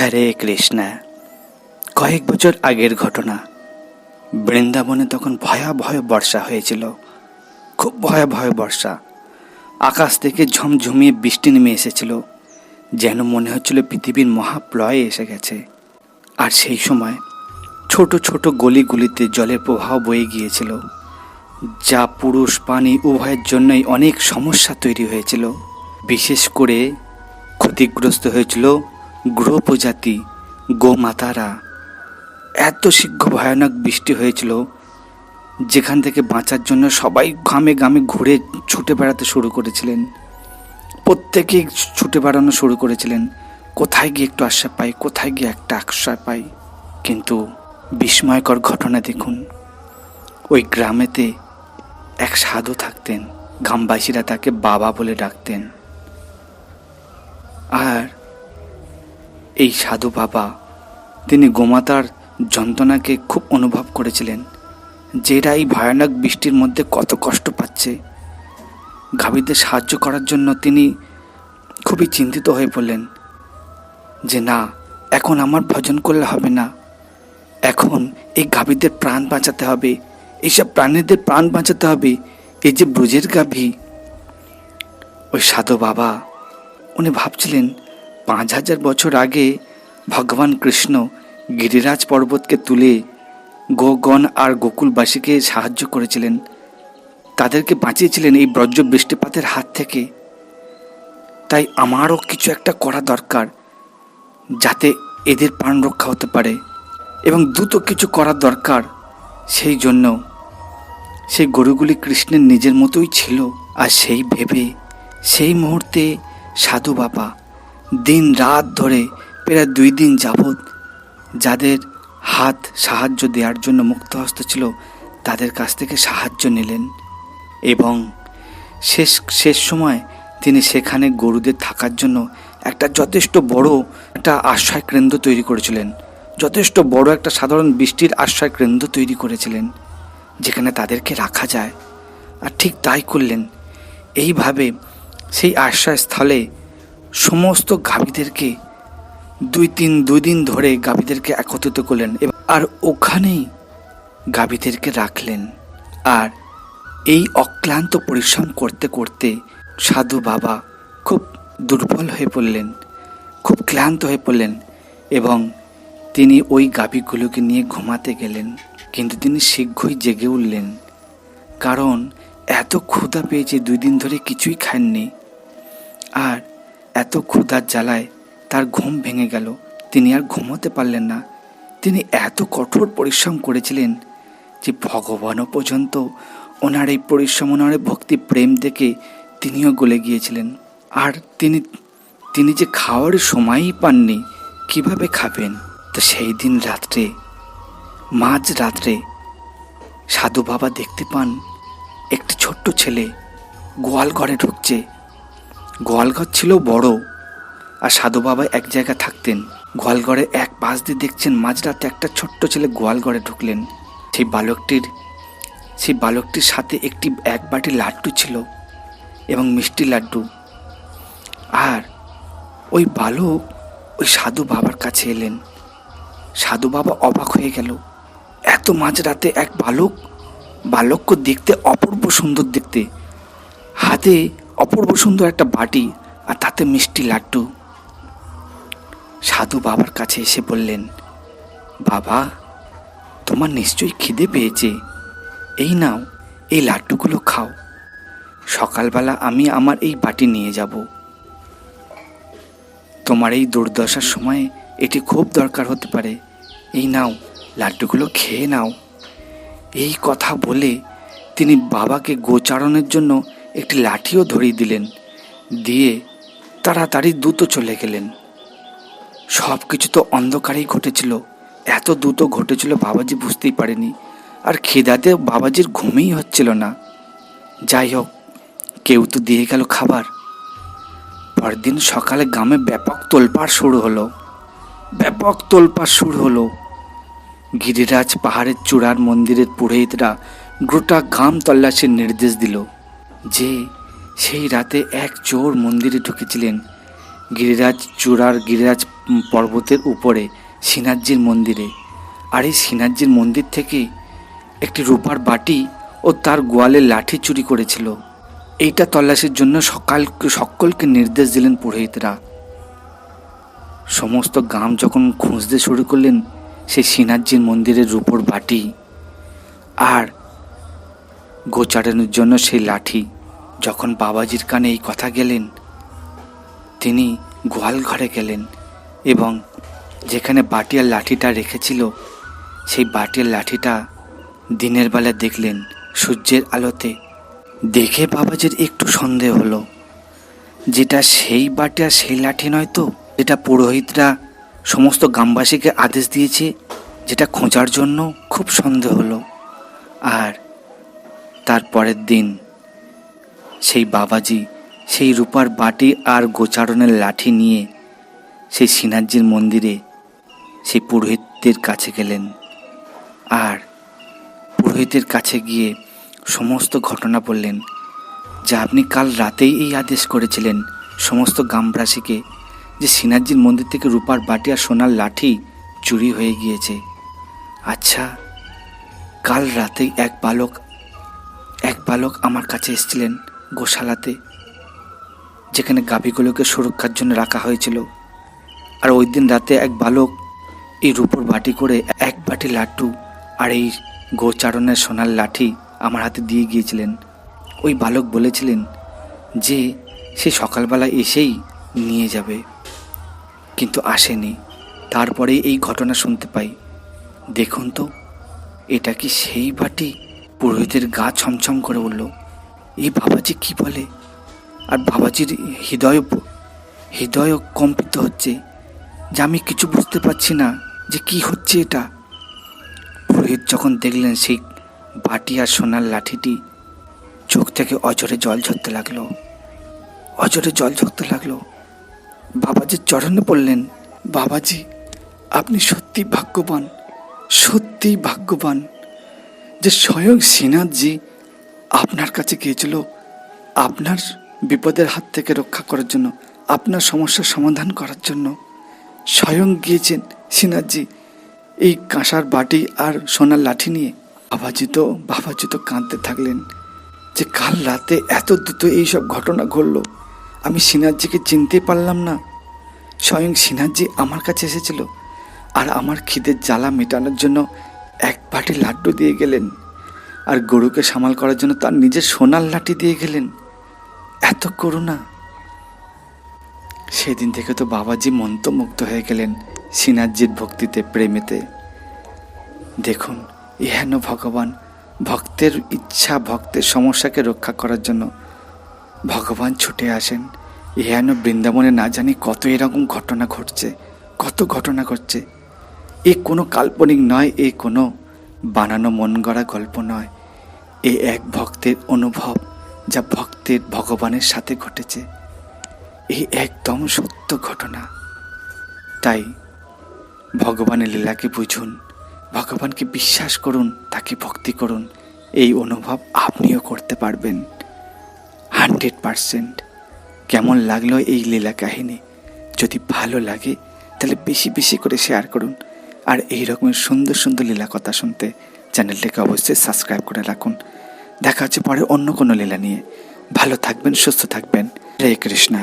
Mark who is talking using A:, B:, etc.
A: হরে কৃষ্ণা। কয়েক বছর আগের ঘটনা। বৃন্দাবনে তখন ভয়াবহ বর্ষা হয়েছিল, খুব ভয়াবহ বর্ষা। আকাশ থেকে ঝমঝমিয়ে বৃষ্টি নেমে এসেছিল, যেন মনে হচ্ছিল পৃথিবীর মহাপ্রলয় এসে গেছে। আর সেই সময় ছোট ছোট গলিগুলিতে জলের প্রবাহ বয়ে গিয়েছিল, যা পুরুষ পানি উভয়ের জন্যই অনেক সমস্যা তৈরি হয়েছিল। বিশেষ করে ক্ষতিগ্রস্ত হয়েছিল গ্রহ প্রজাতি গোমাতারা। এত শীঘ্র ভয়ানক বৃষ্টি হয়েছিল, যেখান থেকে বাঁচার জন্য সবাই গ্রামে গ্রামে ঘুরে ছুটে বেড়াতে শুরু করেছিলেন। প্রত্যেকেই ছুটে বেড়ানো শুরু করেছিলেন, কোথায় গিয়ে একটু আশ্রয় পাই, কোথায় গিয়ে একটা আশ্রয় পাই। কিন্তু বিস্ময়কর ঘটনা দেখুন, ওই গ্রামেতে এক সাধু থাকতেন। গ্রামবাসীরা তাকে বাবা বলে ডাকতেন। আর এই সাধু বাবা, তিনি গোমাতার যন্ত্রণাকে খুব অনুভব করেছিলেন, যে এরা এই ভয়ানক বৃষ্টির মধ্যে কত কষ্ট পাচ্ছে। গাভীদের সাহায্য করার জন্য তিনি খুবই চিন্তিত হয়ে পড়লেন, যে না, এখন আমার ভজন করলে হবে না, এখন এই গাভীদের প্রাণ বাঁচাতে হবে, এইসব প্রাণীদের প্রাণ বাঁচাতে হবে। এই যে ব্রজের গাভী, ওই সাধু বাবা উনি ভাবছিলেন 5000 বছর আগে ভগবান কৃষ্ণ গিরিরাজ পর্বতকে তুলে গোগণ আর গোকুলবাসীকে সাহায্য করেছিলেন, তাদেরকে বাঁচিয়েছিলেন এই ব্রজ বৃষ্টিপাতের হাত থেকে। তাই আমারও কিছু একটা করা দরকার, যাতে এদের প্রাণ রক্ষা হতে পারে, এবং দ্রুত কিছু করা দরকার। সেই জন্য সেই গরুগুলি কৃষ্ণের নিজের মতোই ছিল। আর সেই ভেবে সেই মুহূর্তে সাধু বাবা দিন রাত ধরে প্রায় 2 দিন যাবৎ যাদের হাত সাহায্য দেওয়ার জন্য মুক্তহস্ত ছিল, তাদের কাছ থেকে সাহায্য নিলেন। এবং শেষ সময় তিনি সেখানে গরুদের থাকার জন্য একটা যথেষ্ট বড় একটা আশ্রয় কেন্দ্র তৈরি করেছিলেন। যথেষ্ট বড় একটা সাধারণ বৃষ্টির আশ্রয় কেন্দ্র তৈরি করেছিলেন, যেখানে তাদেরকে রাখা যায়। আর ঠিক তাই করলেন। এইভাবে সেই আশ্রয়স্থলে সমস্ত গাভীদেরকে 2 দিন ধরে গাভীদেরকে একত্রিত করলেন, আর ওখানেই গাভীদেরকে রাখলেন। আর এই অক্লান্ত পরিশ্রম করতে করতে সাধু বাবা খুব দুর্বল হয়ে পড়লেন, খুব ক্লান্ত হয়ে পড়লেন, এবং তিনি ওই গাভীগুলোকে নিয়ে ঘুমাতে গেলেন। কিন্তু তিনি শীঘ্রই জেগে উঠলেন, কারণ এত ক্ষুধা পেয়েছে, 2 দিন ধরে কিছুই খাননি। আর এত ক্ষুধার জ্বালায় তার ঘুম ভেঙে গেল, তিনি আর ঘুমোতে পারলেন না। তিনি এত কঠোর পরিশ্রম করেছিলেন যে ভগবানও পর্যন্ত ওনার এই পরিশ্রম, ওনার ভক্তি প্রেম দেখে তিনিও গলে গিয়েছিলেন। আর তিনি যে খাওয়ার সময়ই পাননি, কিভাবে খাবেন? তো সেই দিন রাত্রে, মাঝ রাত্রে সাধু বাবা দেখতে পান একটি ছোট্ট ছেলে গোয়াল ঘরে ঢুকছে। গোয়ালঘর ছিল বড়, আর সাধু বাবা এক জায়গায় থাকতেন। গোয়ালঘরে এক পাশ দিয়ে দেখছেন মাঝরাতে একটা ছোট্ট ছেলে গোয়ালঘরে ঢুকলেন। সেই বালকটির সাথে এক বাটি লাড্ডু ছিল, এবং মিষ্টি লাড্ডু। আর ওই বালক ওই সাধু বাবার কাছে এলেন। সাধু বাবা অবাক হয়ে গেল, এত মাঝরাতে এক বালককে দেখতে অপূর্ব সুন্দর দেখতে, হাতে অপূর্ব সুন্দর একটা বাটি, আর তাতে মিষ্টি লাড্ডু। সাধু বাবার কাছে এসে বললেন, বাবা, তোমার নিশ্চয়ই খিদে পেয়েছে, এই নাও, এই লাড্ডুগুলো খাও। সকালবেলা আমি আমার এই বাটি নিয়ে যাব, তোমার এই দুর্দশার সময়ে এটি খুব দরকার হতে পারে। এই নাও, লাড্ডুগুলো খেয়ে নাও। এই কথা বলে তিনি বাবাকে গোচারণের জন্য একটি লাঠিও ধরিয়ে দিলেন, দিয়ে তাড়াতাড়ি দ্রুত চলে গেলেন। সব কিছু তো অন্ধকারেই ঘটেছিল, এত দ্রুত ঘটেছিল বাবাজি বুঝতেই পারেনি। আর খিদাতে বাবাজির ঘুমই হচ্ছিল না। যাই হোক, কেউ তো দিয়ে গেল খাবার। পরদিন সকালে গ্রামে ব্যাপক তোলপাড় শুরু হলো। গিরিরাজ পাহাড়ের চূড়ার মন্দিরের পুরোহিতরা গোটা গ্রাম তল্লাশির নির্দেশ দিল, যে সেই রাতে এক চোর মন্দিরে ঢুকেছিলেন। গিরিরাজ পর্বতের উপরে শ্রীনাথজির মন্দিরে। আর এই শ্রীনাথজির মন্দির থেকে একটি রূপার বাটি ও তার গোয়ালের লাঠি চুরি করেছিল। এইটা তল্লাশির জন্য সকলকে নির্দেশ দিলেন পুরোহিতরা। সমস্ত গ্রাম যখন খুঁজতে শুরু করলেন সেই শ্রীনাথজির মন্দিরের রূপোর বাটি আর গোচারণের জন্য সেই লাঠি, যখন বাবাজির কানে এই কথা গেলেন, তিনি গোয়াল ঘরে গেলেন এবং যেখানে বাটি আর লাঠিটা রেখেছিল সেই বাটি আর লাঠিটা দিনের বেলা দেখলেন সূর্যের আলোতে। দেখে বাবাজির একটু সন্দেহ হলো, যেটা সেই বাটি আর সেই লাঠি নয় তো, যেটা পুরোহিতরা সমস্ত গ্রামবাসীকে আদেশ দিয়েছে যেটা খোঁজার জন্য। খুব সন্দেহ হলো। আর তার পরের দিন সেই বাবাজি সেই রূপার বাটি আর গোচারণের লাঠি নিয়ে সেই শ্রীনাথজির মন্দিরে সেই পুরোহিতদের কাছে গেলেন। আর পুরোহিতের কাছে গিয়ে সমস্ত ঘটনা বললেন, যে আপনি কাল রাতেই এই আদেশ করেছিলেন সমস্ত গ্রামবাসীকে যে শ্রীনাথজির মন্দির থেকে রূপার বাটি আর সোনার লাঠি চুরি হয়ে গিয়েছে। আচ্ছা, কাল রাতেই এক বালক আমার কাছে এসেছিলেন গোশালাতে, যেখানে গাভীগুলোকে সুরক্ষার জন্য রাখা হয়েছিল। আর ওই দিন রাতে এক বালক এই রূপোর বাটি করে এক বাটি লাড্ডু আর এই গোচারণের সোনার লাঠি আমার হাতে দিয়ে গিয়েছিলেন। ওই বালক বলেছিলেন যে সে সকালবেলা এসেই নিয়ে যাবে, কিন্তু আসেনি। তারপরে এই ঘটনা শুনতে পাই। দেখুন তো, এটা কি সেই বাটি? পুরোহিতের গা ছমছম করে উঠল। এই বাবাজি কি বলে? আর বাবাজির হৃদয় কম্পিত হচ্ছে, যে আমি কিছু বুঝতে পারছি না যে কি হচ্ছে এটা। পুরোহিত যখন দেখলেন সেই বাটি আর সোনার লাঠিটি, চোখ থেকে অঝরে জল ঝরতে লাগলো। বাবাজির চরণে পড়লেন, বাবাজি আপনি সত্যি ভাগ্যবান যে স্বয়ং শ্রীনাথজি আপনার কাছে গিয়েছিল আপনার বিপদের হাত থেকে রক্ষা করার জন্য, আপনার সমস্যার সমাধান করার জন্য। স্বয়ং গিয়েছেন শ্রীনাথজি এই কাঁসার বাটি আর সোনার লাঠি নিয়ে। বাবাজি তো কাঁদতে থাকলেন, যে কাল রাতে এত দ্রুত এইসব ঘটনা ঘটলো, আমি শ্রীনাথজিকে চিনতে পারলাম না। স্বয়ং শ্রীনাথজি আমার কাছে এসেছিল আর আমার খিদের জ্বালা মেটানোর জন্য এক বাটি লাড্ডু দিয়ে গেলেন, আর গরুকে সামাল করার জন্য তার নিজের সোনার লাঠি দিয়ে গেলেন। এত করুণা! সেদিন থেকে তো বাবাজি মন্ত্রমুগ্ধ হয়ে গেলেন শ্রীনাথজির ভক্তিতে, প্রেমেতে। দেখুন, ইহেন ভগবান ভক্তের ইচ্ছা, ভক্তের সমস্যাকে রক্ষা করার জন্য ভগবান ছুটে আসেন। ইহেন বৃন্দাবনে না জানি কত এরকম ঘটনা ঘটছে। এ কোনো কাল্পনিক নয়, এ কোনো বানানো মন গড়া গল্প নয়। এ এক ভক্তের অনুভব, যা ভক্তের ভগবানের সাথে ঘটেছে। এই একদম সত্য ঘটনা। তাই ভগবানের লীলাকে বুঝুন, ভগবানকে বিশ্বাস করুন, তাকে ভক্তি করুন। এই অনুভব আপনিও করতে পারবেন 100%। কেমন লাগলো এই লীলা কাহিনী? যদি ভালো লাগে তাহলে বেশি বেশি করে শেয়ার করুন। আর এই রকমের সুন্দর সুন্দর লীলা কথা শুনতে চ্যানেলটাকে অবশ্যই সাবস্ক্রাইব করে রাখুন। দেখা হচ্ছে পরে অন্য কোনো লীলা নিয়ে। ভালো থাকবেন, সুস্থ থাকবেন। হরে কৃষ্ণা।